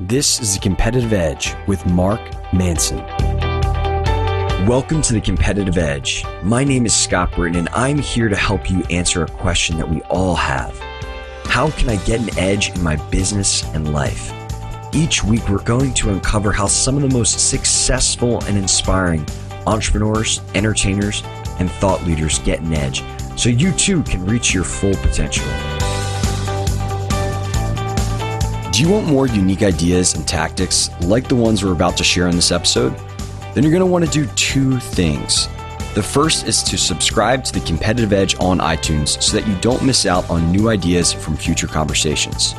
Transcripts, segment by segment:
This is The Competitive Edge with Mark Manson. Welcome to The Competitive Edge. My name is Scott Britton, and I'm here to help you answer a question that we all have. How can I get an edge in my business and life? Each week, we're going to uncover how some of the most successful and inspiring entrepreneurs, entertainers, and thought leaders get an edge so you too can reach your full potential. Do you want more unique ideas and tactics like the ones we're about to share in this episode? Then you're going to want to do two things. The first is to subscribe to The Competitive Edge on iTunes so that you don't miss out on new ideas from future conversations.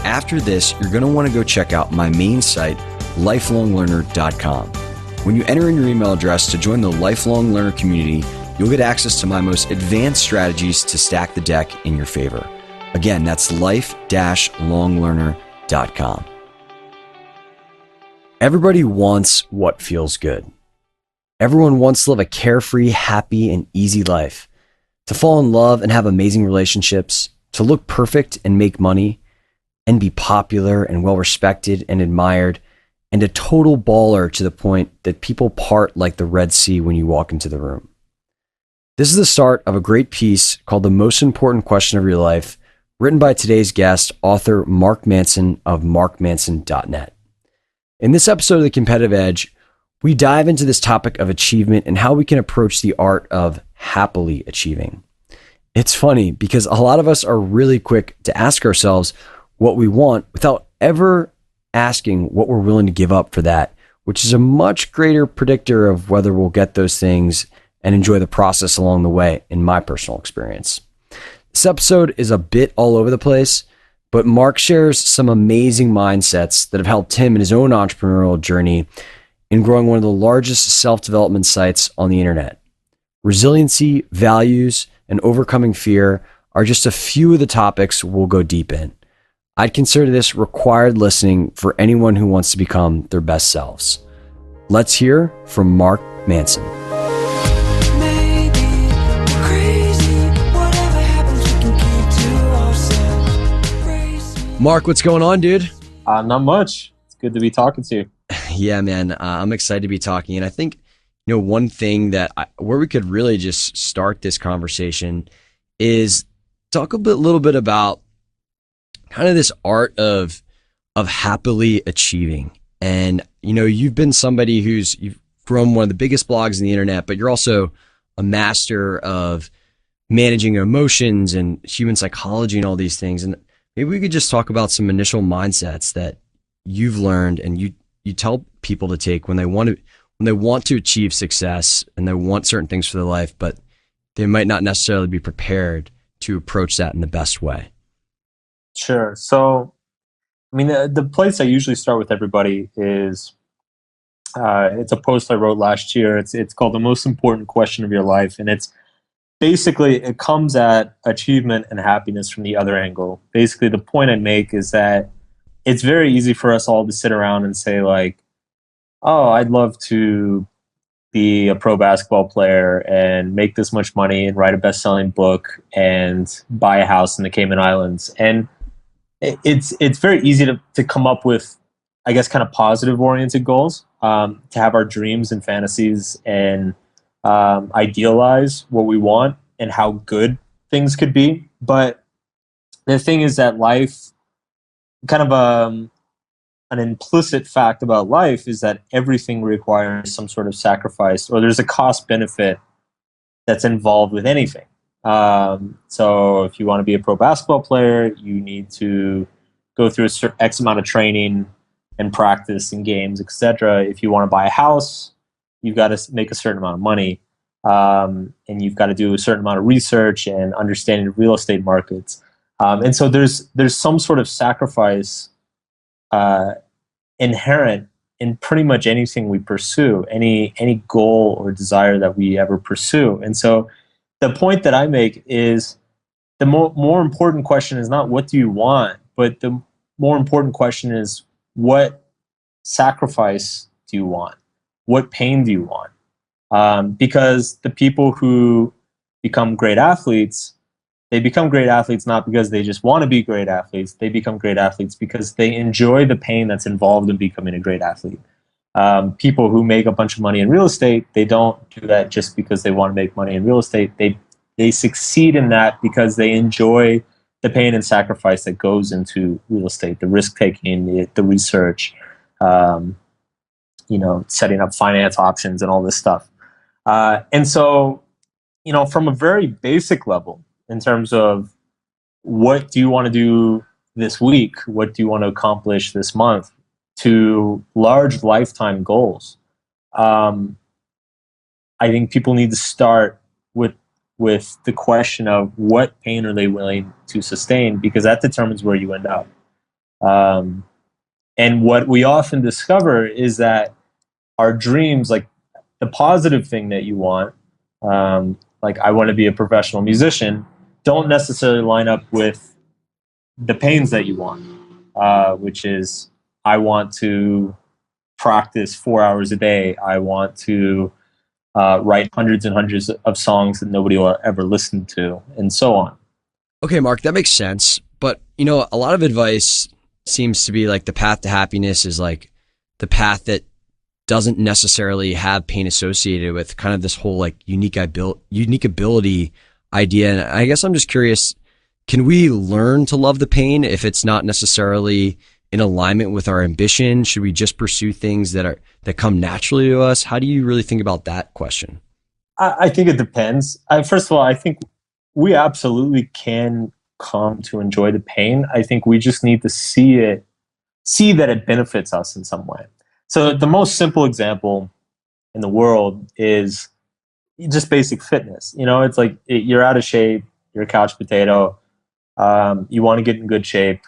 After this, you're going to want to go check out my main site, lifelonglearner.com. When you enter in your email address to join the Lifelong Learner community, you'll get access to my most advanced strategies to stack the deck in your favor. Again, that's life-longlearner.com. Everybody wants what feels good. Everyone wants to live a carefree, happy, and easy life, to fall in love and have amazing relationships, to look perfect and make money, and be popular and well-respected and admired, and a total baller to the point that people part like the Red Sea when you walk into the room. This is the start of a great piece called The Most Important Question of Your Life, written by today's guest, author Mark Manson of markmanson.net. In this episode of The Competitive Edge, we dive into this topic of achievement and how we can approach the art of happily achieving. It's funny because a lot of us are really quick to ask ourselves what we want without ever asking what we're willing to give up for that, which is a much greater predictor of whether we'll get those things and enjoy the process along the way, in my personal experience. This episode is a bit all over the place, but Mark shares some amazing mindsets that have helped him in his own entrepreneurial journey in growing one of the largest self-development sites on the internet. Resiliency, values, and overcoming fear are just a few of the topics we'll go deep in. I'd consider this required listening for anyone who wants to become their best selves. Let's hear from Mark Manson. Mark, what's going on, dude? Not much. It's good to be talking to you. Yeah, man. I'm excited to be talking. And I think, one thing that where we could really just start this conversation is talk little bit about kind of this art of happily achieving. And, you've been somebody you've grown one of the biggest blogs on the internet, but you're also a master of managing emotions and human psychology and all these things. And maybe we could just talk about some initial mindsets that you've learned and you tell people to take when they want to achieve success and they want certain things for their life, but they might not necessarily be prepared to approach that in the best way. Sure. So, the place I usually start with everybody is it's a post I wrote last year. It's called The Most Important Question of Your Life, and it's basically, it comes at achievement and happiness from the other angle. Basically, the point I make is that it's very easy for us all to sit around and say like, oh, I'd love to be a pro basketball player and make this much money and write a best-selling book and buy a house in the Cayman Islands. And it's very easy to come up with, I guess, kind of positive-oriented goals, to have our dreams and fantasies and idealize what we want and how good things could be. But the thing is that life, kind of an implicit fact about life is that everything requires some sort of sacrifice, or there's a cost benefit that's involved with anything. So if you want to be a pro basketball player, you need to go through a certain X amount of training and practice and games, etc. If you want to buy a house, you've got to make a certain amount of money, and you've got to do a certain amount of research and understanding of real estate markets. And so there's some sort of sacrifice inherent in pretty much anything we pursue, any goal or desire that we ever pursue. And so the point that I make is the more important question is not what do you want, but the more important question is what sacrifice do you want? What pain do you want? Because the people who become great athletes They become great athletes not because they just want to be great athletes. They become great athletes because they enjoy the pain that's involved in becoming a great athlete. People who make a bunch of money in real estate, they don't do that just because they want to make money in real estate. They succeed in that because they enjoy the pain and sacrifice that goes into real estate, the risk taking, the research, um, setting up finance options and all this stuff. And so, from a very basic level, in terms of what do you want to do this week, what do you want to accomplish this month, to large lifetime goals, um, I think people need to start with the question of what pain are they willing to sustain, because that determines where you end up. Um, and what we often discover is that our dreams, like the positive thing that you want, like I want to be a professional musician, don't necessarily line up with the pains that you want, which is I want to practice 4 hours a day. I want to write hundreds and hundreds of songs that nobody will ever listen to, and so on. Okay, Mark, that makes sense. But, a lot of advice seems to be like the path to happiness is like the path that doesn't necessarily have pain associated with, kind of this whole like unique ability idea. And I guess I'm just curious, can we learn to love the pain if it's not necessarily in alignment with our ambition? Should we just pursue things that come naturally to us? How do you really think about that question? I think it depends. First of all, I think we absolutely can come to enjoy the pain. I think we just need to see that it benefits us in some way. So the most simple example in the world is just basic fitness. It's like you're out of shape, you're a couch potato, you want to get in good shape,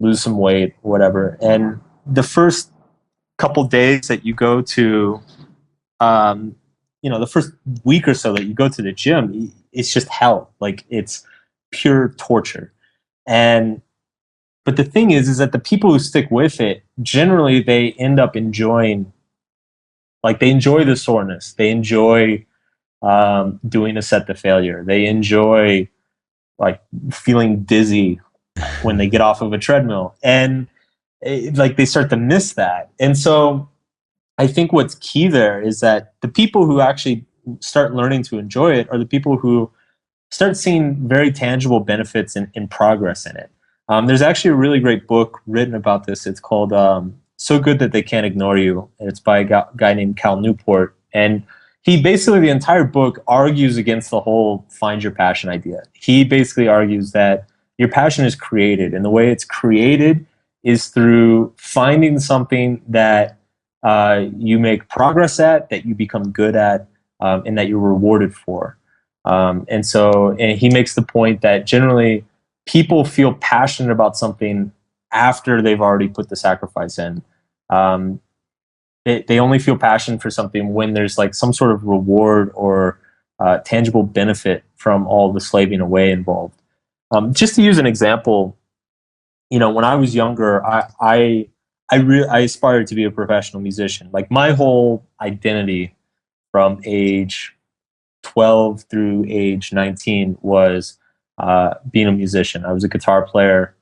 lose some weight, whatever. And the first couple days that you go to, um, the first week or so that you go to the gym, it's just hell. Like it's pure torture. And but the thing is that the people who stick with it, generally they end up enjoying, like they enjoy the soreness. They enjoy doing a set to failure. They enjoy like feeling dizzy when they get off of a treadmill, and like they start to miss that. And so I think what's key there is that the people who actually start learning to enjoy it are the people who start seeing very tangible benefits in progress in it. There's actually a really great book written about this. It's called So Good That They Can't Ignore You. And it's by a guy named Cal Newport. And he basically, the entire book argues against the whole find your passion idea. He basically argues that your passion is created, and the way it's created is through finding something that you make progress at, that you become good at, and that you're rewarded for. And he makes the point that generally people feel passionate about something after they've already put the sacrifice in. Um, they only feel passion for something when there's like some sort of reward or tangible benefit from all the slaving away involved. Just to use an example, when I was younger, I aspired to be a professional musician. Like my whole identity from age 12 through age 19 was being a musician. I was a guitar player,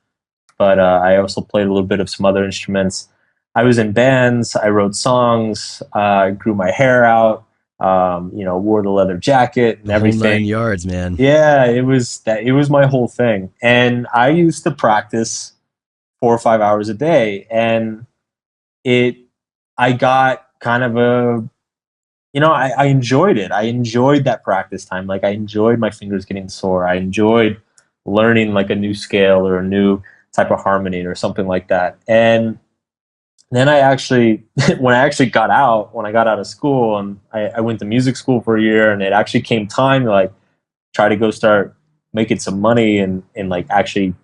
but I also played a little bit of some other instruments. I was in bands. I wrote songs. Grew my hair out. Wore the leather jacket and The whole nine everything. yards, man. Yeah, it was that. It was my whole thing, and I used to practice 4 or 5 hours a day, and it. I got kind of I enjoyed it. I enjoyed that practice time. Like I enjoyed my fingers getting sore. I enjoyed learning like a new scale or a new type of harmony or something like that. And then I actually, when I got out of school, and I went to music school for a year, and it actually came time to like try to go start making some money and like actually,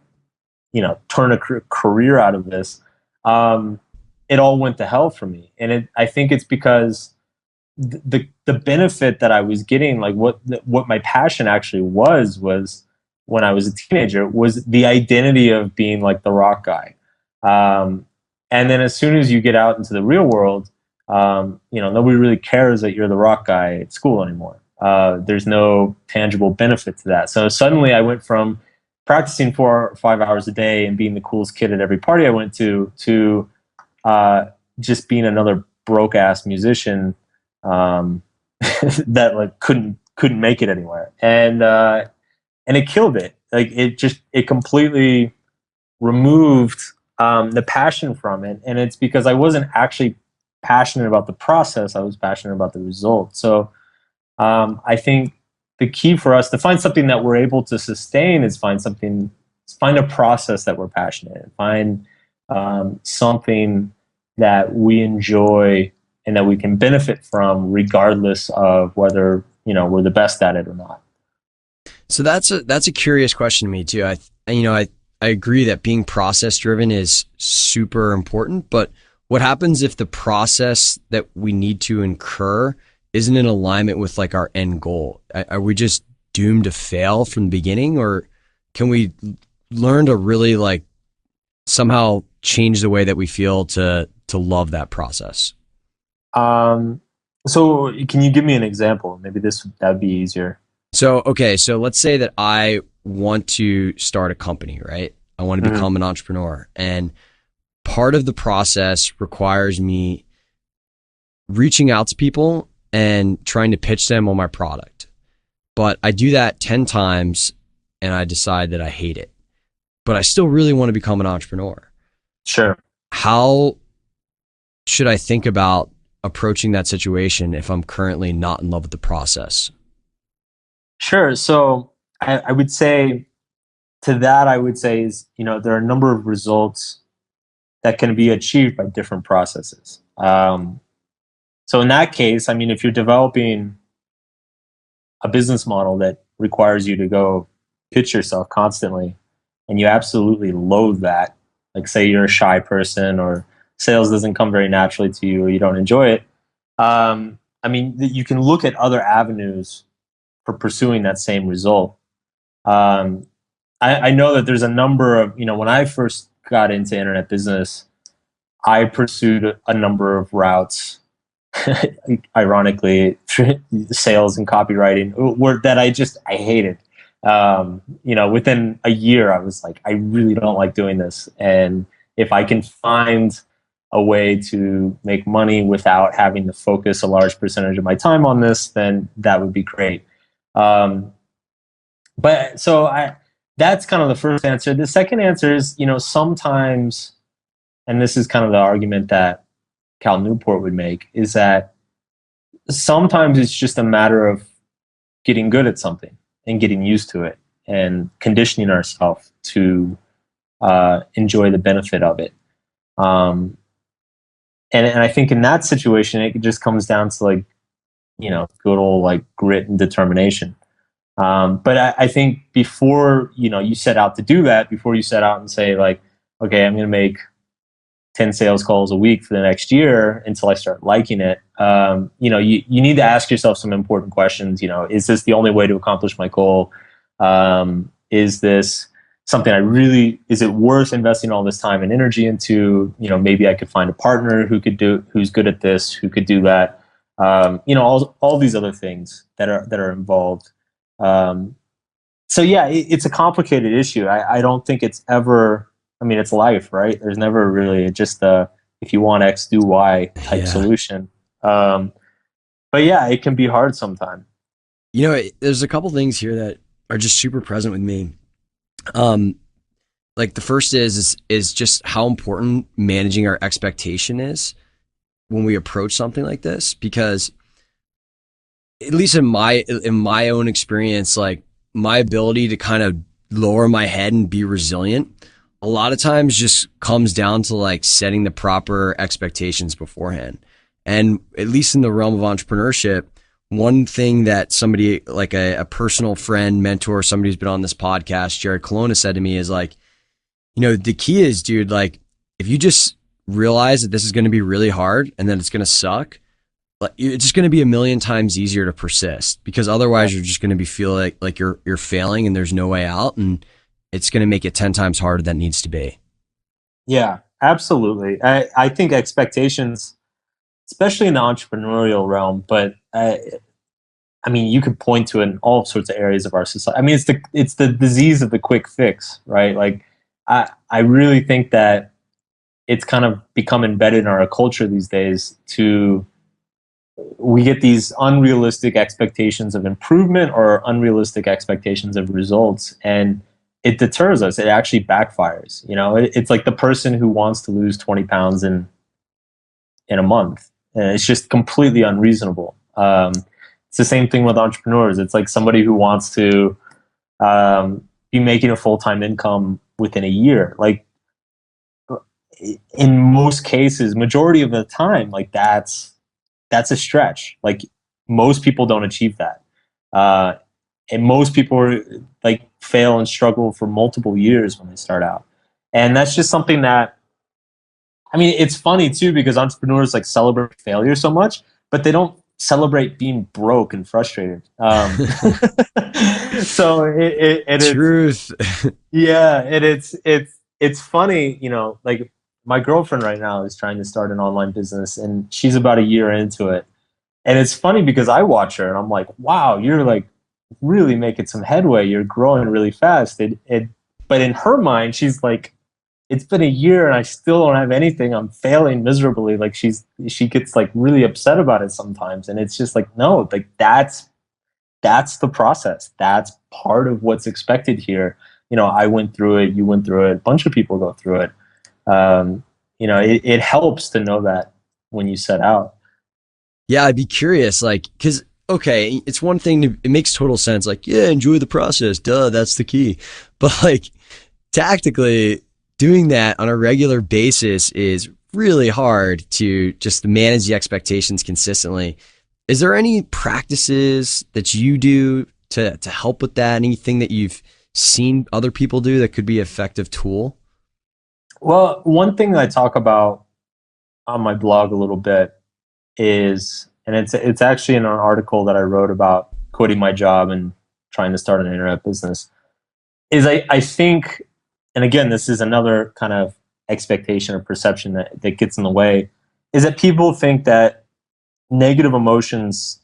turn a career out of this. Um, it all went to hell for me. And I think it's because the benefit that I was getting, like what my passion actually was when I was a teenager, was the identity of being like the rock guy. Um, and then as soon as you get out into the real world, nobody really cares that you're the rock guy at school anymore. there's no tangible benefit to that. So suddenly I went from practicing 4 or 5 hours a day and being the coolest kid at every party I went to uh, just being another broke ass musician um, that like couldn't make it anywhere, and it killed it. Like it completely removed the passion from it, and it's because I wasn't actually passionate about the process. I was passionate about the result. So I think the key for us to find something that we're able to sustain is find a process that we're passionate in, find something that we enjoy and that we can benefit from, regardless of whether we're the best at it or not. So that's a curious question to me too. I agree that being process driven is super important, but what happens if the process that we need to incur isn't in alignment with like our end goal? Are we just doomed to fail from the beginning, or can we learn to really like somehow change the way that we feel to love that process? Um, so can you give me an example? Maybe that'd be easier. So, okay, so let's say that I want to start a company, right? I want to Hmm. become an entrepreneur. And part of the process requires me reaching out to people and trying to pitch them on my product. But I do that 10 times and I decide that I hate it. But I still really want to become an entrepreneur. Sure. How should I think about approaching that situation if I'm currently not in love with the process? Sure. So I would say to that, I would say is, there are a number of results that can be achieved by different processes. So in that case, I mean, if you're developing a business model that requires you to go pitch yourself constantly, and you absolutely loathe that, like say you're a shy person or sales doesn't come very naturally to you or you don't enjoy it, I mean, you can look at other avenues for pursuing that same result. Um, I know that there's a number of, when I first got into internet business, I pursued a number of routes, ironically, sales and copywriting, that I hated. Within a year, I was like, I really don't like doing this. And if I can find a way to make money without having to focus a large percentage of my time on this, then that would be great. Um, but so that's kind of the first answer. The second answer is, sometimes, and this is kind of the argument that Cal Newport would make, is that sometimes it's just a matter of getting good at something and getting used to it and conditioning ourselves to enjoy the benefit of it. Um, and I think in that situation, it just comes down to like, good old like grit and determination. But I think before you set out to do that, before you set out and say like, okay, I'm going to make 10 sales calls a week for the next year until I start liking it. You need to ask yourself some important questions. Is this the only way to accomplish my goal? Is this something is it worth investing all this time and energy into? Maybe I could find a partner who's good at this, who could do that. All these other things that are involved. Um, so yeah, it's a complicated issue. I don't think it's ever. I mean, it's life, right? There's never really just a if you want X, do Y type Yeah. solution. Um, but yeah, it can be hard sometimes. There's a couple things here that are just super present with me. Um, like the first is just how important managing our expectation is when we approach something like this, because at least in my own experience, like my ability to kind of lower my head and be resilient a lot of times just comes down to like setting the proper expectations beforehand. And at least in the realm of entrepreneurship, one thing that somebody like a personal friend, mentor, somebody who's been on this podcast, Jared Colonna, said to me is like, the key is, dude, like if you just realize that this is going to be really hard and that it's going to suck, like it's just going to be a million times easier to persist, because otherwise you're just going to be feel like you're failing and there's no way out, and it's going to make it 10 times harder than it needs to be. Yeah, absolutely. I think expectations, especially in the entrepreneurial realm, but I mean, you could point to it in all sorts of areas of our society. I mean, it's the disease of the quick fix, right? Like, I really think that it's kind of become embedded in our culture these days. To We get these unrealistic expectations of improvement or unrealistic expectations of results, and it deters us. It actually backfires. It's like the person who wants to lose 20 pounds in a month. And it's just completely unreasonable. It's the same thing with entrepreneurs. It's like somebody who wants to be making a full-time income within a year. Like, in most cases, majority of the time, like that's a stretch. Like, most people don't achieve that. Uh, and most people are, like, fail and struggle for multiple years when they start out. And that's just something that, I mean, it's funny too, because entrepreneurs like celebrate failure so much, but they don't celebrate being broke and frustrated. So it's, Truth. yeah, and it's funny, like, my girlfriend right now is trying to start an online business, and she's about a year into it. And it's funny because I watch her and I'm like, wow, you're like really making some headway. You're growing really fast. But in her mind, she's like, it's been a year and I still don't have anything. I'm failing miserably. Like, she gets like really upset about it sometimes. And it's just like, no, like, that's the process. That's part of what's expected here. I went through it, you went through it, a bunch of people go through it. It helps to know that when you set out. Yeah, I'd be curious, like, because okay, it's one thing to, it makes total sense, like, yeah, enjoy the process, duh, that's the key. But like, tactically, doing that on a regular basis is really hard to just manage the expectations consistently. Is there any practices that you do to help with that? Anything that you've seen other people do that could be an effective tool? Well, one thing I talk about on my blog a little bit is, and it's actually in an article that I wrote about quitting my job and trying to start an internet business, is I think, and again, this is another kind of expectation or perception that gets in the way, is that people think that negative emotions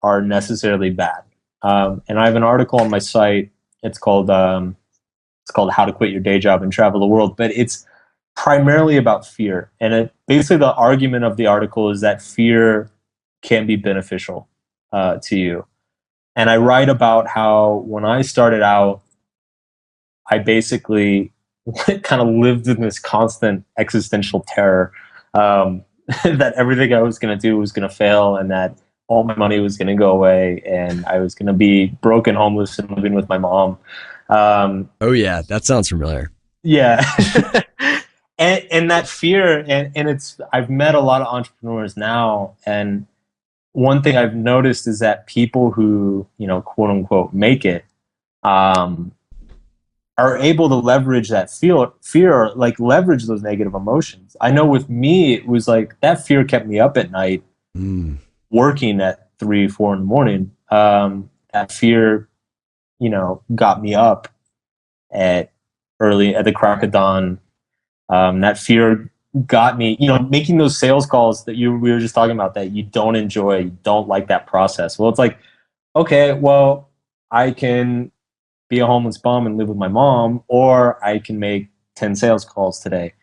are necessarily bad. And I have an article on my site. It's called How to Quit Your Day Job and Travel the World, but it's primarily about fear. And basically, the argument of the article is that fear can be beneficial to you. And I write about how when I started out, I basically kind of lived in this constant existential terror, that everything I was going to do was going to fail, and that all my money was going to go away, and I was going to be broken, homeless, and living with my mom. Um, Oh yeah, that sounds familiar. yeah. And that fear, and it's, I've met a lot of entrepreneurs now, and one thing I've noticed is that people who, quote unquote, make it, um, are able to leverage that fear, like leverage those negative emotions. I know with me, it was like that fear kept me up at night, Mm. working at 3, 4 in the morning. That fear, got me up at the crack of dawn. That fear got me, making those sales calls that we were just talking about, that you don't enjoy, you don't like that process. Well, it's like, okay, well, I can be a homeless bum and live with my mom, or I can make 10 sales calls today.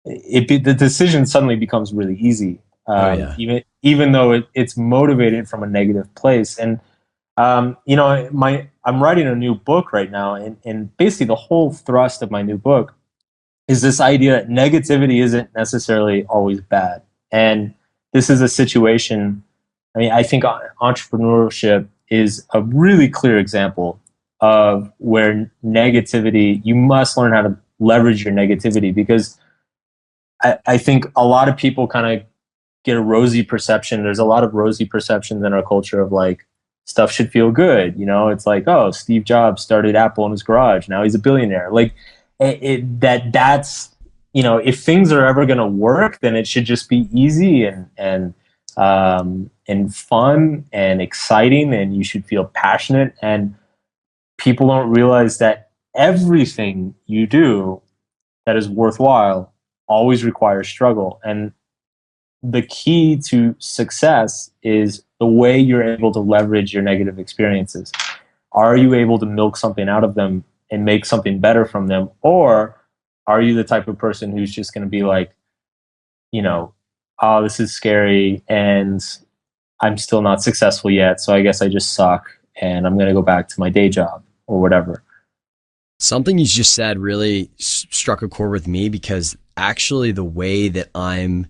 The decision suddenly becomes really easy, Oh yeah. even though it's motivated from a negative place. And I'm writing a new book right now, and basically the whole thrust of my new book is this idea that negativity isn't necessarily always bad. And this is a situation, I mean, I think entrepreneurship is a really clear example of where negativity, you must learn how to leverage your negativity, because I think a lot of people kind of get a rosy perception. There's a lot of rosy perceptions in our culture of like, stuff should feel good. It's like, oh, Steve Jobs started Apple in his garage. Now he's a billionaire. Like, that's, if things are ever going to work, then it should just be easy and fun and exciting, and you should feel passionate. And people don't realize that everything you do that is worthwhile always requires struggle. And the key to success is the way you're able to leverage your negative experiences. Are you able to milk something out of them and make something better from them? Or are you the type of person who's just going to be like, you know, oh, this is scary and I'm still not successful yet. So I guess I just suck and I'm going to go back to my day job or whatever. Something you just said really struck a chord with me because actually the way that I'm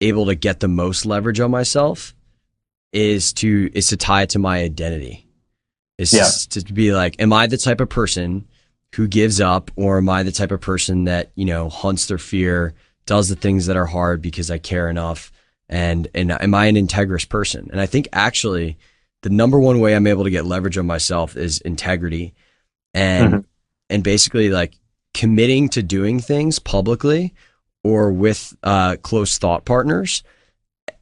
able to get the most leverage on myself is to tie it to my identity. Yeah. Is to be like, am I the type of person who gives up, or am I the type of person that, hunts their fear, does the things that are hard because I care enough? And am I an integrous person? And I think actually the number one way I'm able to get leverage on myself is integrity and Mm-hmm. and basically like committing to doing things publicly or with close thought partners,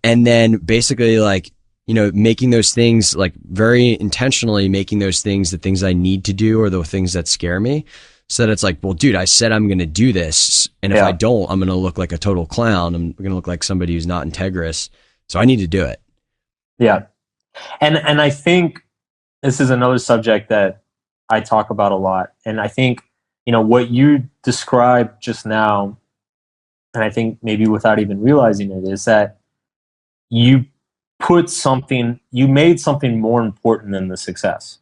and then basically like making those things like very intentionally making those things the things I need to do or the things that scare me, so that it's like, well, dude, I said I'm going to do this, and if I Yeah. don't, I'm going to look like a total clown. I'm going to look like somebody who's not integrous, so I need to do it. Yeah. And I think this is another subject that I talk about a lot. And I think, what you described just now, and I think maybe without even realizing it, is that you you made something more important than the success.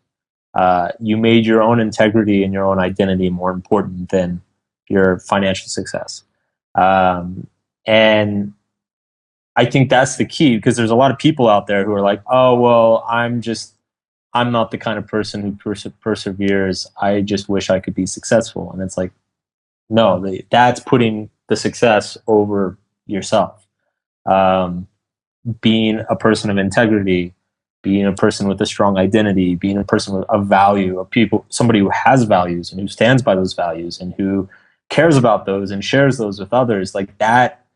You made your own integrity and your own identity more important than your financial success. And I think that's the key, because there's a lot of people out there who are like, oh, well, I'm not the kind of person who perseveres. I just wish I could be successful. And it's like, no, that's putting the success over yourself. Um, Being a person of integrity, being a person with a strong identity, being a person of value, somebody who has values and who stands by those values and who cares about those and shares those with others, like that,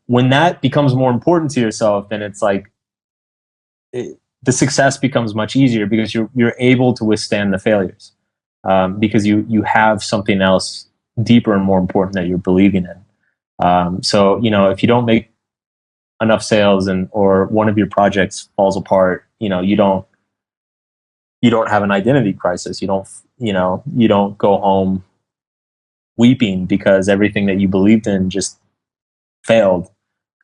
when that becomes more important to yourself, then it's like the success becomes much easier, because you're able to withstand the failures, because you have something else deeper and more important that you're believing in. So if you don't make enough sales, and or one of your projects falls apart, you don't have an identity crisis. You don't go home weeping because everything that you believed in just failed.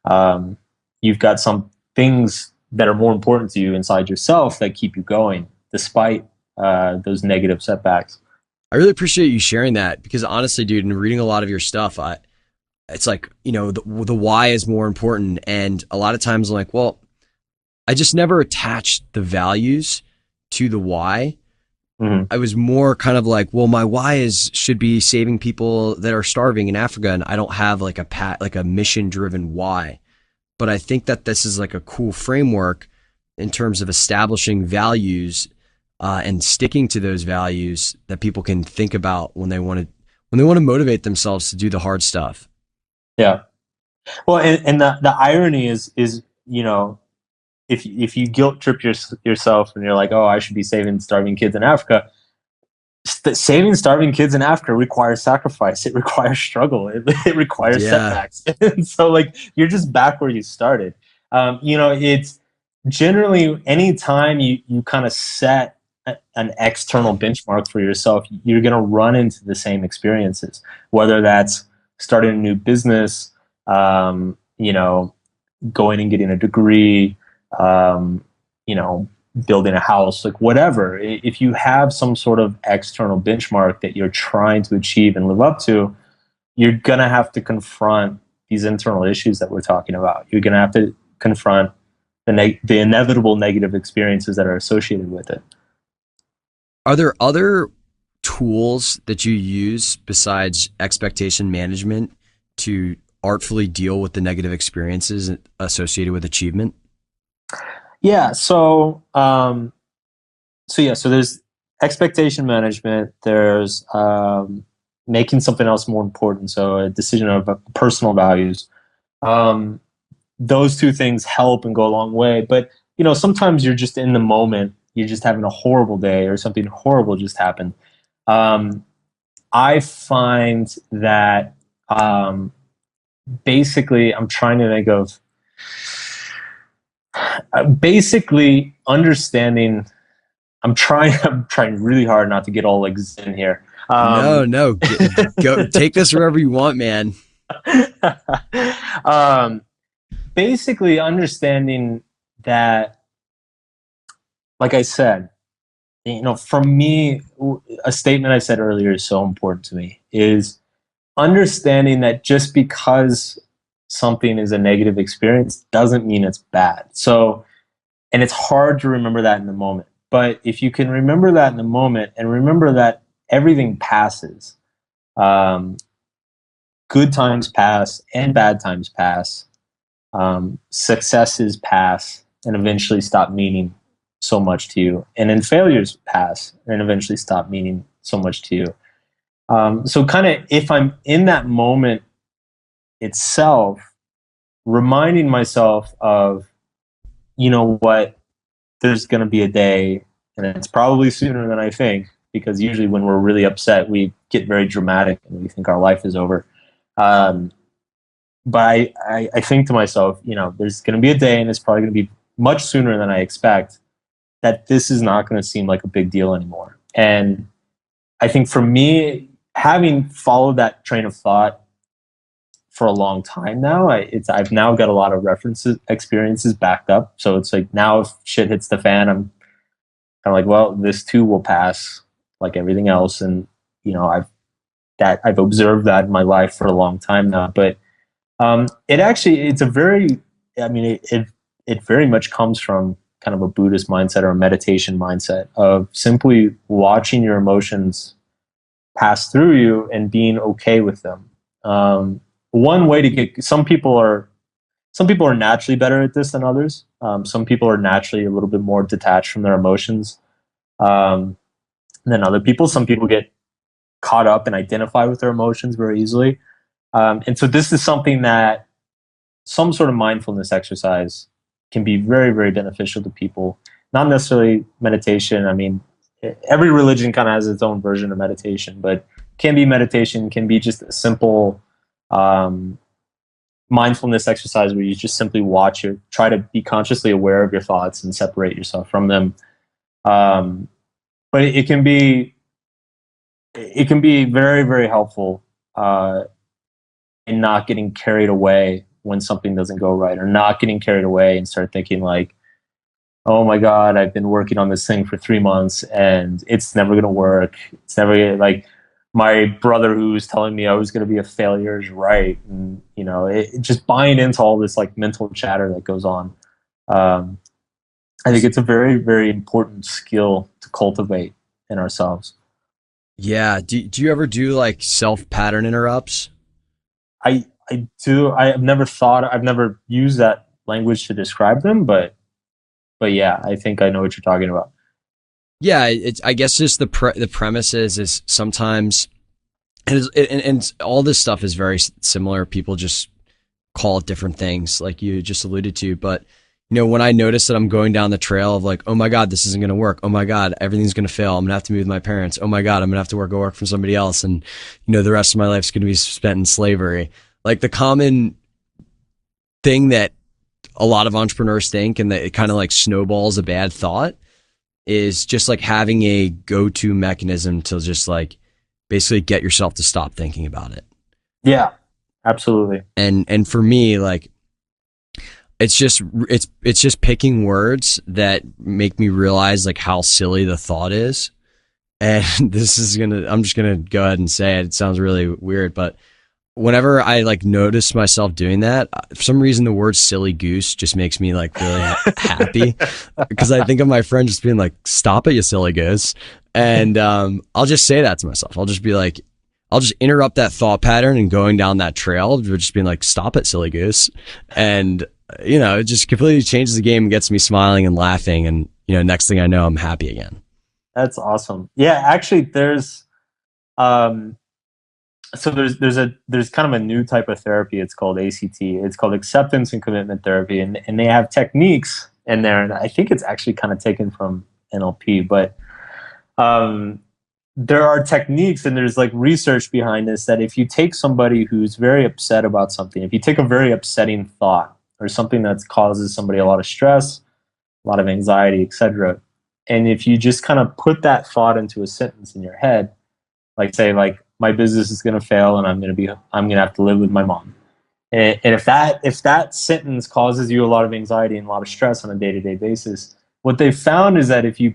um, you've got some things that are more important to you inside yourself that keep you going despite those negative setbacks. I really appreciate you sharing that because honestly, dude, in reading a lot of your stuff, it's like, the why is more important. And a lot of times I'm like, well, I just never attached the values to the why. Mm-hmm. I was more kind of like, well, my why is should be saving people that are starving in Africa, and I don't have like a mission driven why. But I think that this is like a cool framework in terms of establishing values and sticking to those values that people can think about when they want to motivate themselves to do the hard stuff. Yeah. Well, and the irony is, if you guilt trip yourself and you're like, oh, I should be saving starving kids in Africa. Saving starving kids in Africa requires sacrifice. It requires struggle. It requires Yeah. setbacks. And so, like, you're just back where you started. It's generally anytime you kind of set an external benchmark for yourself, you're going to run into the same experiences, whether that's starting a new business, going and getting a degree, um, you know, building a house, like whatever. If you have some sort of external benchmark that you're trying to achieve and live up to, you're gonna have to confront these internal issues that we're talking about. You're gonna have to confront the inevitable negative experiences that are associated with it. Are there other tools that you use besides expectation management to artfully deal with the negative experiences associated with achievement? Yeah. So there's expectation management. There's making something else more important. So a decision of personal values. Um, those two things help and go a long way. But sometimes you're just in the moment. You're just having a horrible day, or something horrible just happened. Um, I find that basically, I'm trying to think of basically understanding. I'm trying really hard not to get all like zen here. No, no, go take this wherever you want, man. um, basically understanding that, like I said, for me, a statement I said earlier is so important to me, is understanding that just because something is a negative experience doesn't mean it's bad. So, and it's hard to remember that in the moment. But if you can remember that in the moment and remember that everything passes, um, good times pass and bad times pass, successes pass and eventually stop meaning so much to you, and then failures pass and eventually stop meaning so much to you. So, kind of, if I'm in that moment itself, reminding myself of, you know what, there's going to be a day, and it's probably sooner than I think, because usually when we're really upset, we get very dramatic and we think our life is over. Um, but I think to myself, there's going to be a day, and it's probably going to be much sooner than I expect, that this is not going to seem like a big deal anymore. And I think for me, having followed that train of thought for a long time now, I've now got a lot of references, experiences backed up. So it's like, now if shit hits the fan, I'm kind of like, well, this too will pass, like everything else. And I've observed that in my life for a long time now. But it's a very, I mean, it very much comes from kind of a Buddhist mindset or a meditation mindset of simply watching your emotions pass through you and being okay with them. One way to get some people are naturally better at this than others. Some people are naturally a little bit more detached from their emotions um, than other people. Some people get caught up and identify with their emotions very easily. And so this is something that some sort of mindfulness exercise can be very, very beneficial to people. Not necessarily meditation. I mean, every religion kind of has its own version of meditation, but can be meditation, can be just a simple um, mindfulness exercise where you just simply try to be consciously aware of your thoughts and separate yourself from them. Um, but it can be very, very helpful in not getting carried away when something doesn't go right, or not getting carried away and start thinking like, oh my God, I've been working on this thing for 3 months and it's never going to work. It's never gonna, like, my brother who was telling me I was going to be a failure is right. And, just buying into all this like mental chatter that goes on. Um, I think it's a very, very important skill to cultivate in ourselves. Yeah. Do you ever do like self pattern interrupts? I do. I've never used that language to describe them, but yeah, I think I know what you're talking about. Yeah, it's I guess just the premise is sometimes and all this stuff is very similar. People just call it different things, like you just alluded to. But when I notice that I'm going down the trail of like, oh my God, this isn't going to work. Oh my God, everything's going to fail. I'm going to have to move with my parents. Oh my God, I'm going to have to work for somebody else, and the rest of my life's going to be spent in slavery. Like the common thing that a lot of entrepreneurs think, and that it kind of like snowballs a bad thought, is just like having a go-to mechanism to just like basically get yourself to stop thinking about it. Yeah, absolutely. And for me, like it's just picking words that make me realize like how silly the thought is. And I'm just gonna go ahead and say it. It sounds really weird, but whenever I like notice myself doing that, for some reason the word silly goose just makes me like really happy, because I think of my friend just being like, stop it, you silly goose. And I'll just say that to myself. I'll just be like, I'll just interrupt that thought pattern and going down that trail of just being like, stop it, silly goose. And it just completely changes the game and gets me smiling and laughing. And next thing I know, I'm happy again. That's awesome. Yeah, actually, um, there's kind of a new type of therapy. It's called ACT. It's called acceptance and commitment therapy, and they have techniques in there, and I think it's actually kind of taken from NLP. But um, there are techniques and there's like research behind this that if you take somebody who's very upset about something, if you take a very upsetting thought or something that causes somebody a lot of stress, a lot of anxiety, etc., and if you just kind of put that thought into a sentence in your head, like say like my business is going to fail and I'm going to have to live with my mom. And if that sentence causes you a lot of anxiety and a lot of stress on a day-to-day basis, what they've found is that if you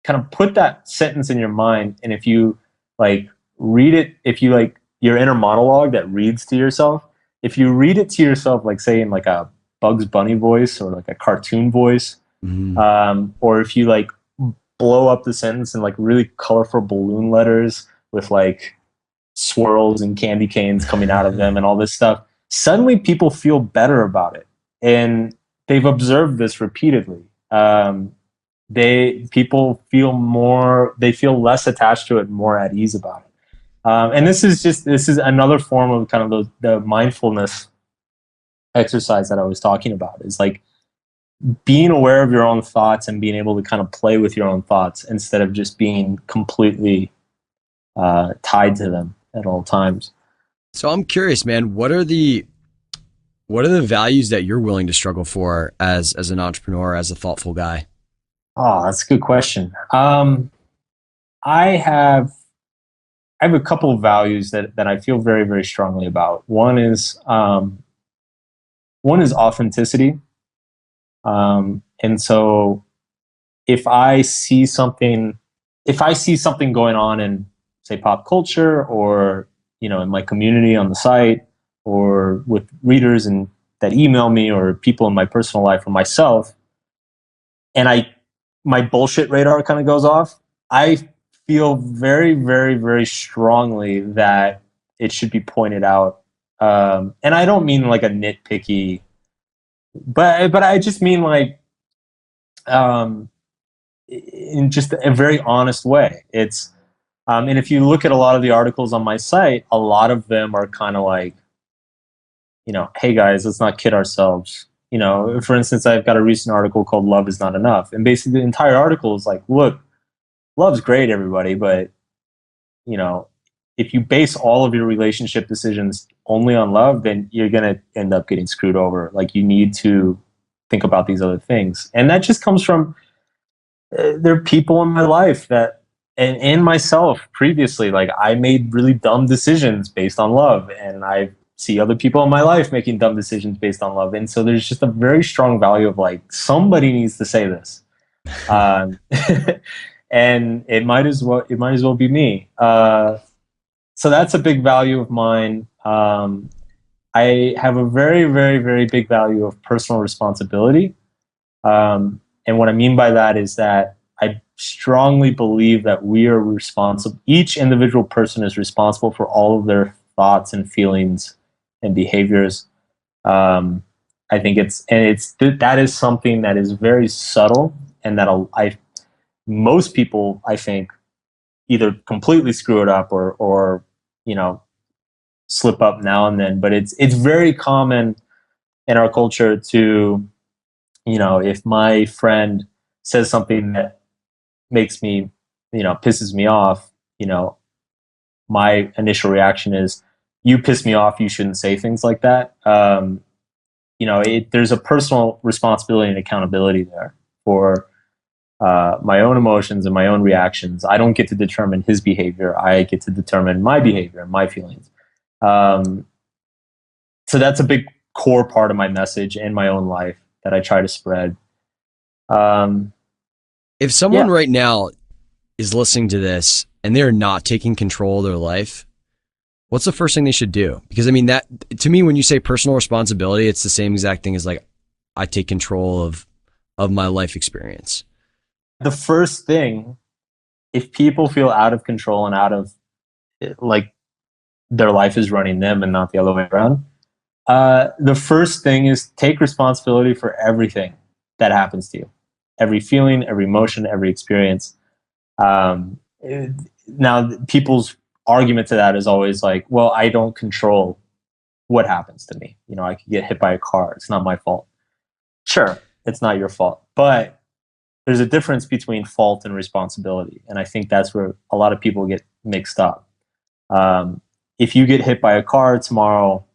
kind of put that sentence in your mind and if you like read it, if you like your inner monologue that reads to yourself, if you read it to yourself, like say in like a Bugs Bunny voice or like a cartoon voice, Mm. or if you like blow up the sentence in like really colorful balloon letters with like swirls and candy canes coming out of them and all this stuff, suddenly people feel better about it. And they've observed this repeatedly. They feel less attached to it, more at ease about it. And this is another form of kind of the mindfulness exercise that I was talking about, is like being aware of your own thoughts and being able to kind of play with your own thoughts instead of just being completely tied to them at all times. So I'm curious, man, what are the values that you're willing to struggle for as an entrepreneur, as a thoughtful guy? Oh, that's a good question. I have I have a couple of values that I feel very, very strongly about. One is authenticity. And so if I see something, if I see something going on in say pop culture or in my community on the site or with readers and that email me or people in my personal life or myself, and my bullshit radar kind of goes off, I feel very, very, very strongly that it should be pointed out. And I don't mean like a nitpicky, but I just mean like um, in just a very honest way. And if you look at a lot of the articles on my site, a lot of them are kind of like, hey guys, let's not kid ourselves. For instance, I've got a recent article called "Love Is Not Enough," and basically the entire article is like, look, love's great, everybody, but you know, if you base all of your relationship decisions only on love, then you're gonna end up getting screwed over. Like you need to think about these other things, and that just comes from there are people in my life that and myself previously, like I made really dumb decisions based on love, and I see other people in my life making dumb decisions based on love, and so there's just a very strong value of like somebody needs to say this, um, and it might as well be me. So that's a big value of mine. I have a very, very, very big value of personal responsibility. And what I mean by that is that I strongly believe that we are responsible. Each individual person is responsible for all of their thoughts and feelings and behaviors. Um, I think that is something that is very subtle, and that most people, I think, either completely screw it up or you know slip up now and then. But it's very common in our culture to, if my friend says something that makes me, pisses me off, my initial reaction is, you piss me off, you shouldn't say things like that. There's a personal responsibility and accountability there for my own emotions and my own reactions. I don't get to determine his behavior. I get to determine my behavior and my feelings. Um, so that's a big core part of my message and my own life that I try to spread. Um, If someone yeah, right now is listening to this and they're not taking control of their life, what's the first thing they should do? Because I mean, that to me, when you say personal responsibility, it's the same exact thing as like I take control of my life experience. the first thing, if people feel out of control and out of like their life is running them and not the other way around, the first thing is take responsibility for everything that happens to you, every feeling, every emotion, every experience. Um, Now, people's argument to that is always like, well, I don't control what happens to me. I could get hit by a car. It's not my fault. Sure, it's not your fault. But there's a difference between fault and responsibility, and I think that's where a lot of people get mixed up. Um, if you get hit by a car tomorrow,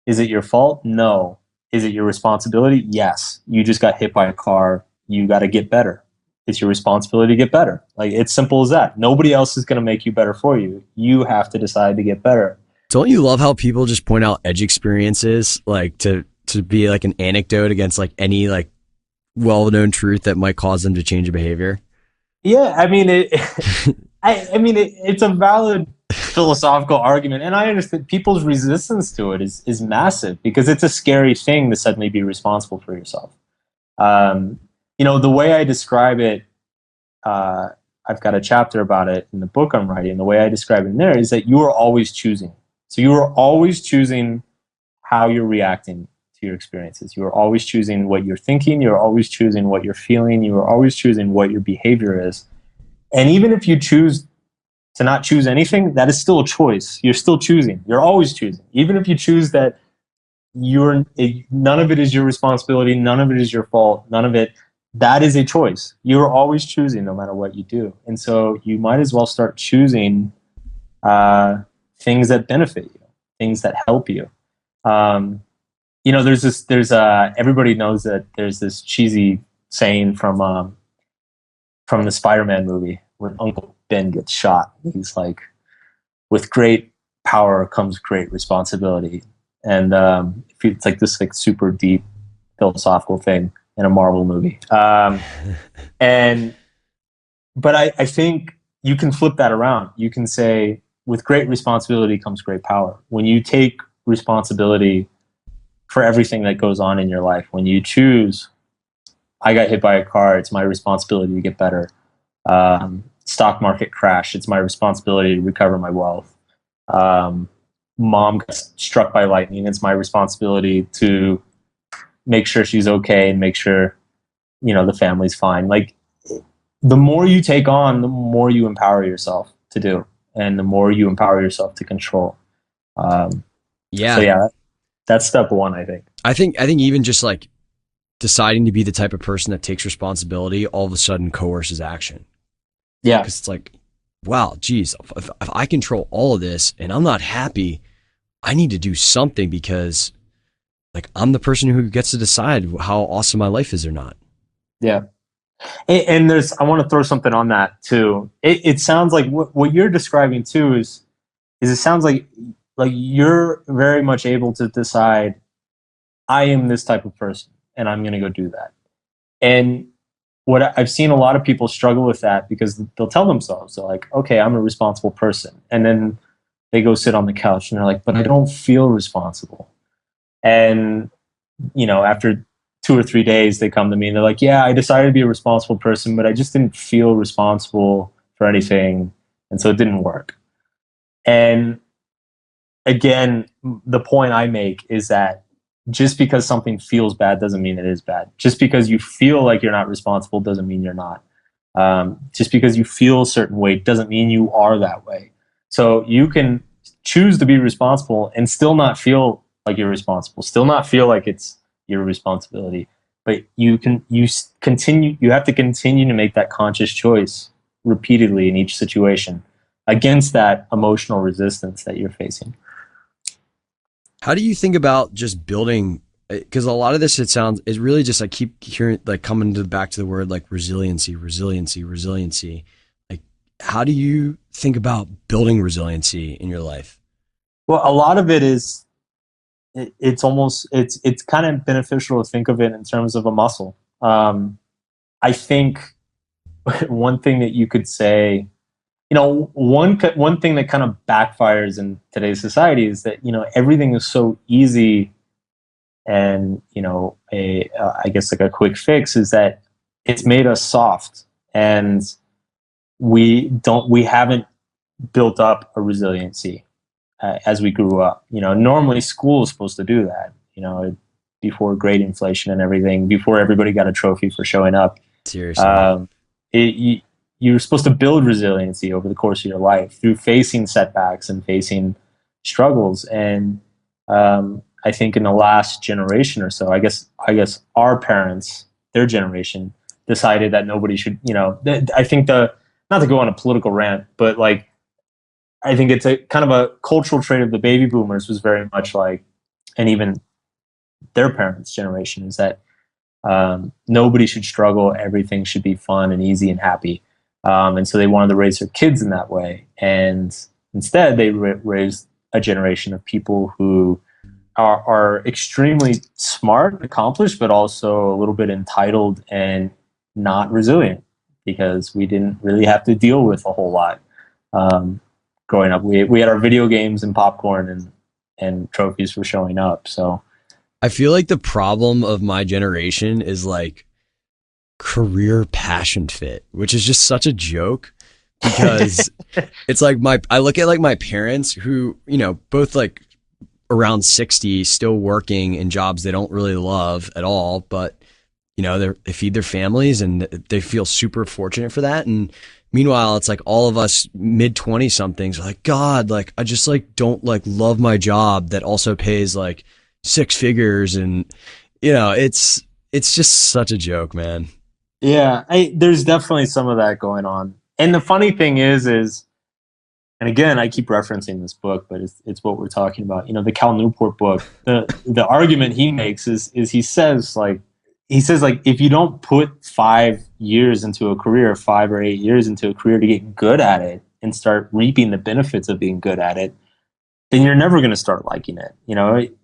is it your fault? No. Is it your responsibility? Yes. You just got hit by a car. You got to get better. It's your responsibility to get better. Like, it's simple as that. Nobody else is going to make you better for you. You have to decide to get better. Don't you love how people just point out edge experiences like to be like an anecdote against like any like well-known truth that might cause them to change a behavior? Yeah, I mean it's a valid philosophical argument, and I understand people's resistance to it is massive because it's a scary thing to suddenly be responsible for yourself. Um, the way I describe it, uh, I've got a chapter about it in the book I'm writing. The way I describe it in there is that you are always choosing. So you are always choosing how you're reacting to your experiences. You are always choosing what you're thinking. You're always choosing what you're feeling. You are always choosing what your behavior is. And even if you choose to not choose anything, that is still a choice. You're still choosing. You're always choosing. Even if you choose that none of it is your responsibility, none of it is your fault, none of it, that is a choice. You're always choosing no matter what you do. And so you might as well start choosing things that benefit you, things that help you. Um, everybody knows that there's this cheesy saying from the Spider-Man movie when Uncle Ben gets shot. He's like, with great power comes great responsibility. And it's like this like super deep philosophical thing in a Marvel movie. And but I think you can flip that around. You can say, with great responsibility comes great power. When you take responsibility for everything that goes on in your life, when you choose, I got hit by a car, it's my responsibility to get better. Stock market crash, it's my responsibility to recover my wealth. Mom got struck by lightning, it's my responsibility to make sure she's okay and make sure the family's fine. Like, the more you take on, the more you empower yourself to do, and the more you empower yourself to control. So Yeah. yeah, that's step one, I think. I think even just like deciding to be the type of person that takes responsibility all of a sudden coerces action. Yeah. Because it's like, wow, geez, if I control all of this and I'm not happy, I need to do something because like I'm the person who gets to decide how awesome my life is or not. Yeah. And I want to throw something on that too. It sounds like what you're describing too is it sounds like you're very much able to decide, I am this type of person and I'm going to go do that. And what I've seen a lot of people struggle with that because they'll tell themselves, they're like, okay, I'm a responsible person. And then they go sit on the couch and they're like, but I don't feel responsible. And, after 2 or 3 days, they come to me and they're like, yeah, I decided to be a responsible person, but I just didn't feel responsible for anything. And so it didn't work. And again, the point I make is that just because something feels bad doesn't mean it is bad. Just because you feel like you're not responsible doesn't mean you're not. Just because you feel a certain way doesn't mean you are that way. So you can choose to be responsible and still not feel like you're responsible, still not feel like it's your responsibility. But you have to continue to make that conscious choice repeatedly in each situation against that emotional resistance that you're facing. How do you think about just building? Because a lot of this, it really just, I keep hearing, like coming back to the word like resiliency, resiliency, resiliency. Like, how do you think about building resiliency in your life? Well, a lot of it is it's kind of beneficial to think of it in terms of a muscle. I think one thing that you could say, one thing that kind of backfires in today's society is that everything is so easy, and I guess like a quick fix is that it's made us soft, and we haven't built up a resiliency as we grew up. Normally school is supposed to do that. Before grade inflation and everything, before everybody got a trophy for showing up. Seriously. Um, you're supposed to build resiliency over the course of your life through facing setbacks and facing struggles. And I think in the last generation or so, I guess our parents, their generation, decided that nobody should, I think not to go on a political rant, but like, I think it's a kind of a cultural trait of the baby boomers was very much like, and even their parents' generation is that nobody should struggle. Everything should be fun and easy and happy. And so they wanted to raise their kids in that way. And instead, they raised a generation of people who are extremely smart, accomplished, but also a little bit entitled and not resilient because we didn't really have to deal with a whole lot. Growing up, we had our video games and popcorn and trophies for showing up. So I feel like the problem of my generation is like career passion fit, which is just such a joke because it's like I look at like my parents who, both like around 60 still working in jobs they don't really love at all, but they feed their families and they feel super fortunate for that. And meanwhile, it's like all of us mid 20 somethings are like, God, like I just like don't like love my job that also pays like six figures. And it's just such a joke, man. yeah, there's definitely some of that going on. And the funny thing is, and again, I keep referencing this book, but it's what we're talking about. The Cal Newport book. The argument he makes is he says if you don't put 5 years into a career, 5 or 8 years into a career to get good at it and start reaping the benefits of being good at it, then you're never going to start liking it.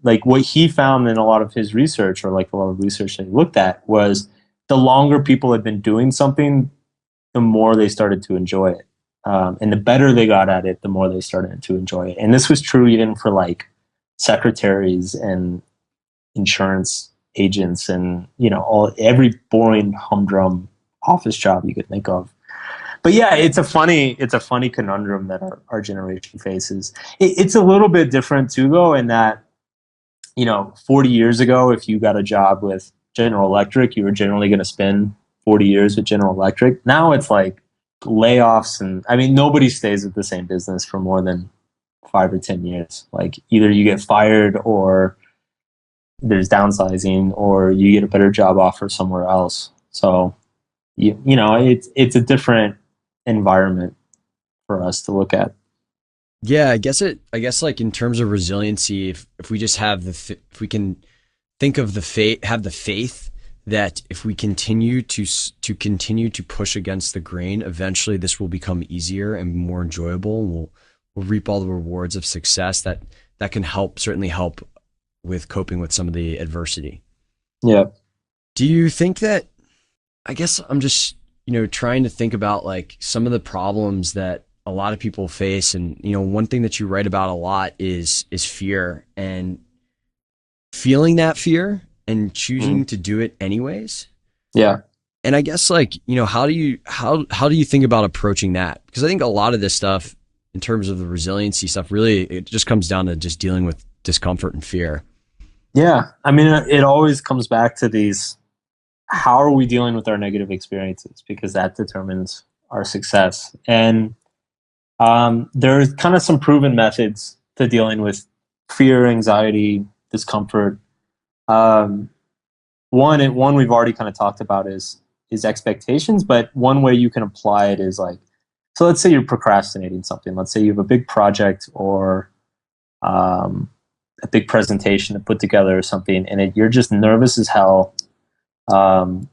Like what he found in a lot of his research, or like a lot of research that he looked at, was the longer people had been doing something, the more they started to enjoy it. And the better they got at it, the more they started to enjoy it. And this was true even for like secretaries and insurance agents and every boring humdrum office job you could think of. But yeah, it's a funny conundrum that our generation faces. It's a little bit different too, though, in that 40 years ago, if you got a job with General Electric, you were generally going to spend 40 years with General Electric. Now it's like layoffs, and I mean nobody stays at the same business for more than 5 or 10 years. Like either you get fired, or there's downsizing, or you get a better job offer somewhere else. So it's a different environment for us to look at. Yeah, I guess like in terms of resiliency, if we just have if we can think of the faith, have the faith that if we continue to push against the grain, eventually this will become easier and more enjoyable, and we'll reap all the rewards of success that can certainly help with coping with some of the adversity. Yeah. Do you think that, I guess I'm just, trying to think about like some of the problems that a lot of people face. And, one thing that you write about a lot is fear, and feeling that fear and choosing to do it anyways. Yeah. And I guess like, how do you think about approaching that? Because I think a lot of this stuff in terms of the resiliency stuff, really, it just comes down to just dealing with discomfort and fear. Yeah. I mean, it always comes back to these, how are we dealing with our negative experiences? Because that determines our success. And there's kind of some proven methods to dealing with fear, anxiety, discomfort. Um, one we've already kind of talked about is expectations, but one way you can apply it is like, so let's say you're procrastinating something. Let's say you have a big project, or a big presentation to put together or something, and you're just nervous as hell, and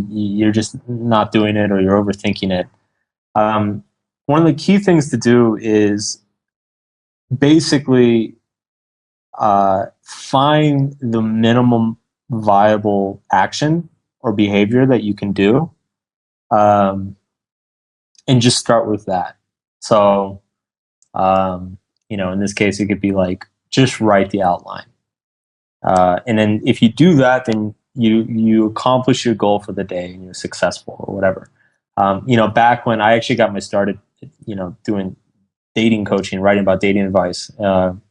you're just not doing it, or you're overthinking it. One of the key things to do is basically find the minimum viable action or behavior that you can do, um, and just start with that. So, in this case, it could be like just write the outline, and then if you do that, then you accomplish your goal for the day and you're successful or whatever. Back when I actually got my started, doing dating coaching, writing about dating advice, and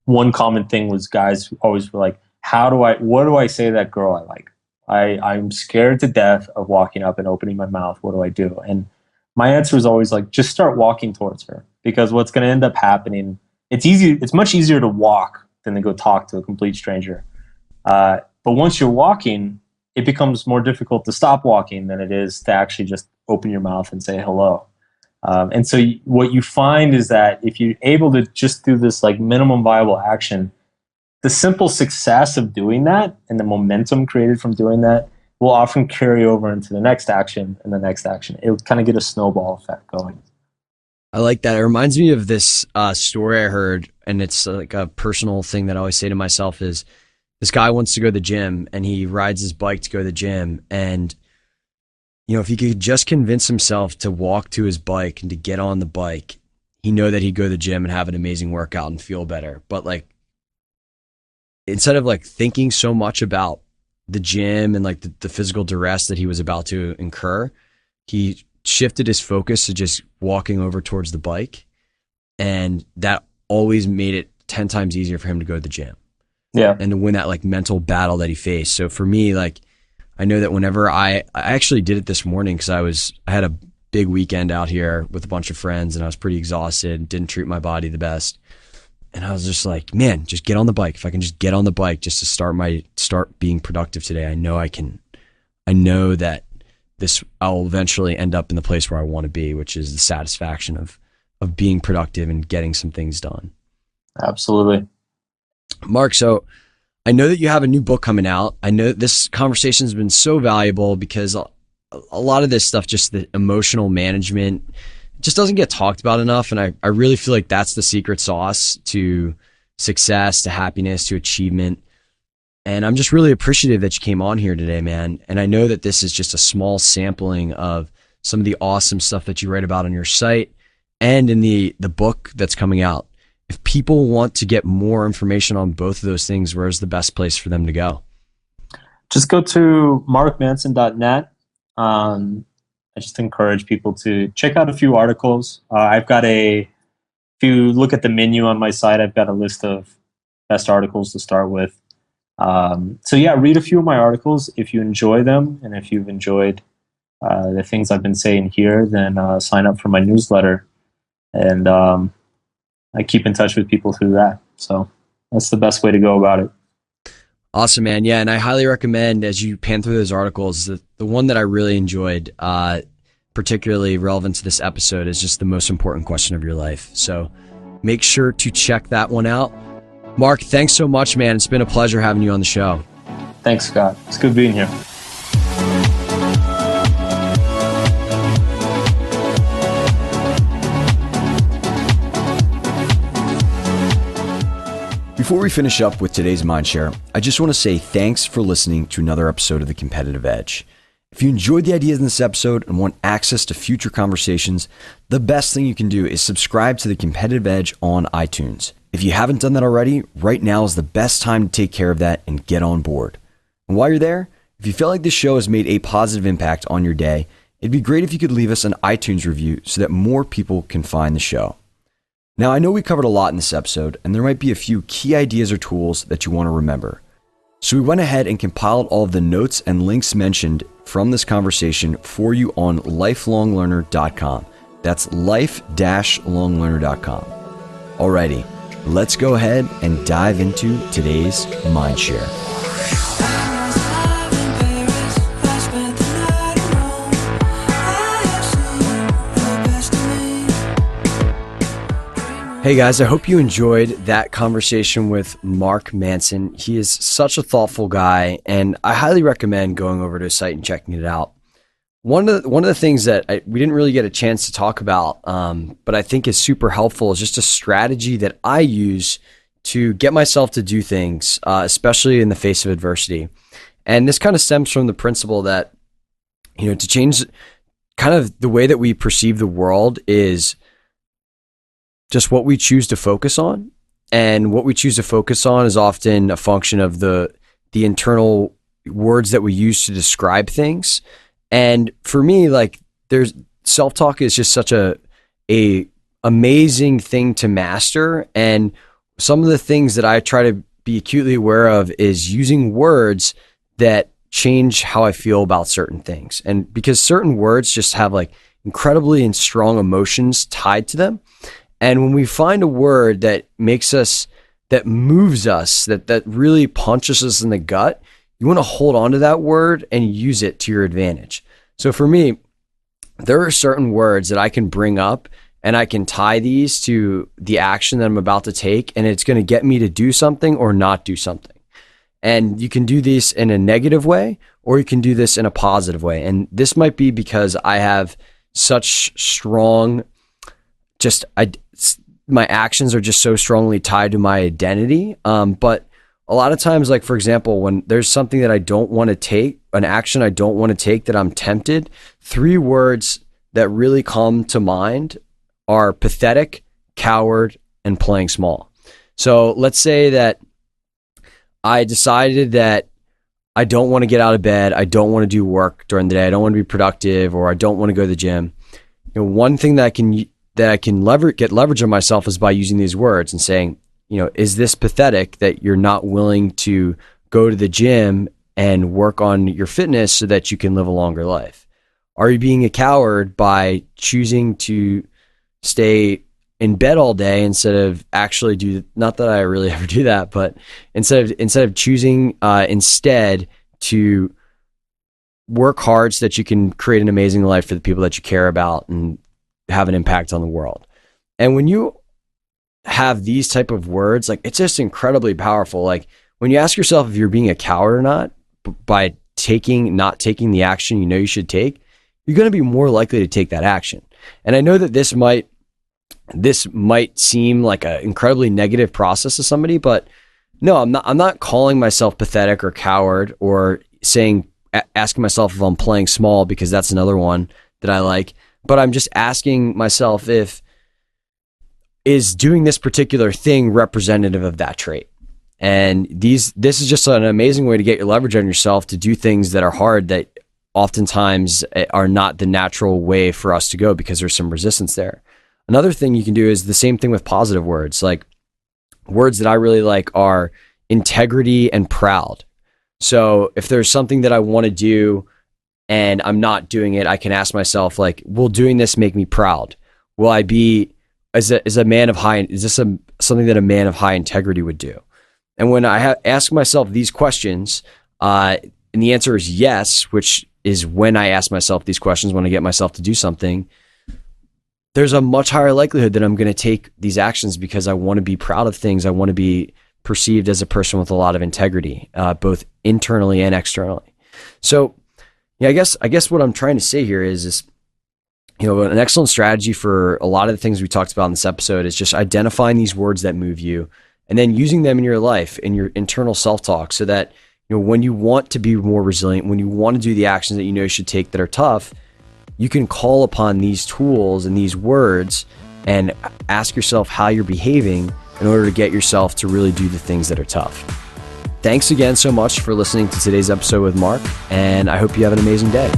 one common thing was guys always were like, what do I say to that girl I like? I'm scared to death of walking up and opening my mouth. What do I do? And my answer was always like, just start walking towards her, because what's going to end up happening, it's much easier to walk than to go talk to a complete stranger. But once you're walking, it becomes more difficult to stop walking than it is to actually just open your mouth and say hello. And so what you find is that if you're able to just do this like minimum viable action, the simple success of doing that and the momentum created from doing that will often carry over into the next action and the next action. It'll kind of get a snowball effect going. I like that. It reminds me of this story I heard, and it's like a personal thing that I always say to myself is this guy wants to go to the gym and he rides his bike to go to the gym. And, if he could just convince himself to walk to his bike and to get on the bike, he know that he'd go to the gym and have an amazing workout and feel better. But like, instead of like thinking so much about the gym and like the physical duress that he was about to incur, he shifted his focus to just walking over towards the bike. And that always made it 10 times easier for him to go to the gym. Yeah. And to win that like mental battle that he faced. So for me, like, I know that whenever I actually did it this morning because I had a big weekend out here with a bunch of friends and I was pretty exhausted, didn't treat my body the best. And I was just like, man, just get on the bike. If I can just get on the bike just to start being productive today, I know I can. I know that I'll eventually end up in the place where I want to be, which is the satisfaction of being productive and getting some things done. Absolutely. Mark, so I know that you have a new book coming out. I know this conversation has been so valuable because a lot of this stuff, just the emotional management, just doesn't get talked about enough. And I really feel like that's the secret sauce to success, to happiness, to achievement. And I'm just really appreciative that you came on here today, man. And I know that this is just a small sampling of some of the awesome stuff that you write about on your site and in the book that's coming out. If people want to get more information on both of those things, where's the best place for them to go? Just go to markmanson.net. I just encourage people to check out a few articles. If you look at the menu on my site, I've got a list of best articles to start with. So yeah, read a few of my articles. If you enjoy them and if you've enjoyed the things I've been saying here, then sign up for my newsletter. And I keep in touch with people through that. So that's the best way to go about it. Awesome, man. Yeah, and I highly recommend as you pan through those articles, the one that I really enjoyed, particularly relevant to this episode, is just the most important question of your life. So make sure to check that one out. Mark, thanks so much, man. It's been a pleasure having you on the show. Thanks, Scott. It's good being here. Before we finish up with today's Mindshare, I just want to say thanks for listening to another episode of The Competitive Edge. If you enjoyed the ideas in this episode and want access to future conversations, the best thing you can do is subscribe to The Competitive Edge on iTunes. If you haven't done that already, right now is the best time to take care of that and get on board. And while you're there, if you feel like this show has made a positive impact on your day, it'd be great if you could leave us an iTunes review so that more people can find the show. Now, I know we covered a lot in this episode, and there might be a few key ideas or tools that you want to remember. So we went ahead and compiled all of the notes and links mentioned from this conversation for you on lifelonglearner.com. That's life-longlearner.com. Alrighty, let's go ahead and dive into today's Mindshare. Hey guys, I hope you enjoyed that conversation with Mark Manson. He is such a thoughtful guy, and I highly recommend going over to his site and checking it out. One of the things that we didn't really get a chance to talk about, but I think is super helpful, is just a strategy that I use to get myself to do things, especially in the face of adversity. And this kind of stems from the principle that, to change kind of the way that we perceive the world is just what we choose to focus on. And what we choose to focus on is often a function of the internal words that we use to describe things. And for me, like, there's self-talk is just such a amazing thing to master. And some of the things that I try to be acutely aware of is using words that change how I feel about certain things. And because certain words just have like incredibly and strong emotions tied to them. And when we find a word that makes us, that moves us, that really punches us in the gut, you want to hold on to that word and use it to your advantage. So for me, there are certain words that I can bring up and I can tie these to the action that I'm about to take, and it's going to get me to do something or not do something. And you can do this in a negative way, or you can do this in a positive way. And this might be because I have such strong, my actions are just so strongly tied to my identity. But a lot of times, like for example, when there's something that I don't want to take, an action I don't want to take that I'm tempted, 3 words that really come to mind are pathetic, coward, and playing small. So let's say that I decided that I don't want to get out of bed. I don't want to do work during the day. I don't want to be productive, or I don't want to go to the gym. One thing that I can get leverage on myself is by using these words and saying, is this pathetic that you're not willing to go to the gym and work on your fitness so that you can live a longer life? Are you being a coward by choosing to stay in bed all day instead of actually not that I really ever do that, but instead of choosing instead to work hard so that you can create an amazing life for the people that you care about and have an impact on the world? And when you have these type of words, like, it's just incredibly powerful. Like, when you ask yourself if you're being a coward or not by not taking the action you should take, you're going to be more likely to take that action. And I know that this might seem like an incredibly negative process to somebody, but no, I'm not calling myself pathetic or coward, or asking myself if I'm playing small, because that's another one that I like. But I'm just asking myself, is doing this particular thing representative of that trait? And this is just an amazing way to get your leverage on yourself to do things that are hard, that oftentimes are not the natural way for us to go, because there's some resistance there. Another thing you can do is the same thing with positive words. Like, words that I really like are integrity and proud. So if there's something that I want to do and I'm not doing it, I can ask myself, like, will doing this make me proud? Will I be, is this something that a man of high integrity would do? And when I ask myself these questions, and the answer is yes, which is when I ask myself these questions, when I get myself to do something, there's a much higher likelihood that I'm going to take these actions, because I want to be proud of things. I want to be perceived as a person with a lot of integrity, both internally and externally. So, I guess what I'm trying to say here is an excellent strategy for a lot of the things we talked about in this episode is just identifying these words that move you, and then using them in your life, in your internal self-talk, so that when you want to be more resilient, when you want to do the actions that you should take that are tough, you can call upon these tools and these words and ask yourself how you're behaving in order to get yourself to really do the things that are tough. Thanks again so much for listening to today's episode with Mark, and I hope you have an amazing day.